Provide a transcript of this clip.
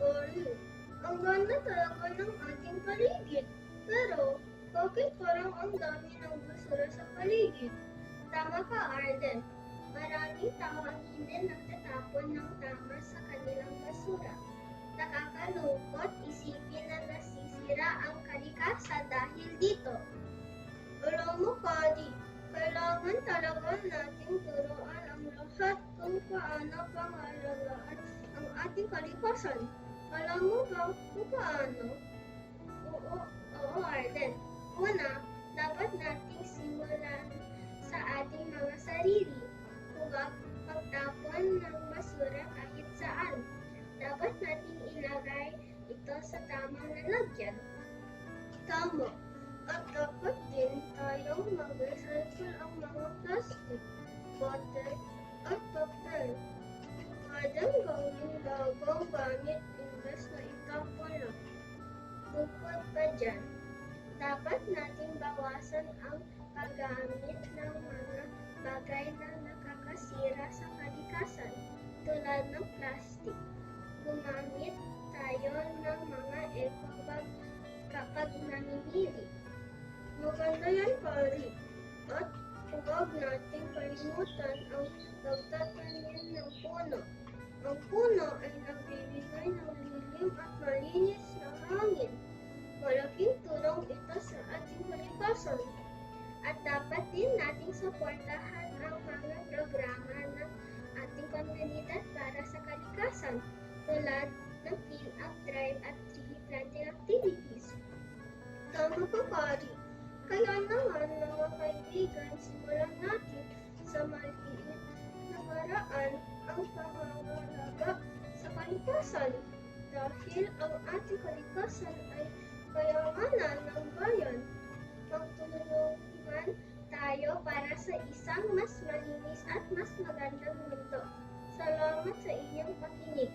Cory. Ang ganda talaga ng ating paligid. Pero, bakit parang ang dami ng basura sa paligid? Tama ka, Arden. Maraming tao ang hindi nagtatapon ng tama sa kanilang basura. Nakakalungkot isipin na nasisira ang kalikasan dahil dito. Alam mo, Cody, kailangan talaga nating turuan ang lahat kung paano pangalagaan ang ating kalikasan. Alam mo ba kung paano? Oo, Arden. Una, dapat nating simulan sa ating mga sarili. Huwag magtapon ng basura kahit saan. Dapat nating ilagay ito sa tamang lalagyan. Tama. At dapat din tayong mag-recycle ang mga plastic, bottle, at papel. Pwedeng gawing bagong gamit imbes na itapon lang. Bukod pa dyan, dapat nating bawasan ang paggamit ng mga bagay na nakakasira sa kalikasan tulad ng plastic. Gumamit tayo ng mga eco bag kapag namimili. Maganda yan, Cory. At huwag nating kalimutan ang pagtatanim ng puno. Ang puno ay nagbibigay ng lilim at malinis na hangin. Malaking tulong ito sa ating kalikasan. At dapat din nating suportahan ang mga programa ng ating komunidad para sa kalikasan tulad ng clean-up drive at tree planting activities. Tama ka, Cory. Kaya naman, mga kaibigan, simulan natin sa maliit na paraan ang pangangalaga sa kalikasan. Dahil ang ating kalikasan ay kayamanan ng bayan, magtulungan tayo para sa isang mas malinis at mas magandang mundo. Salamat sa iyong pakinig.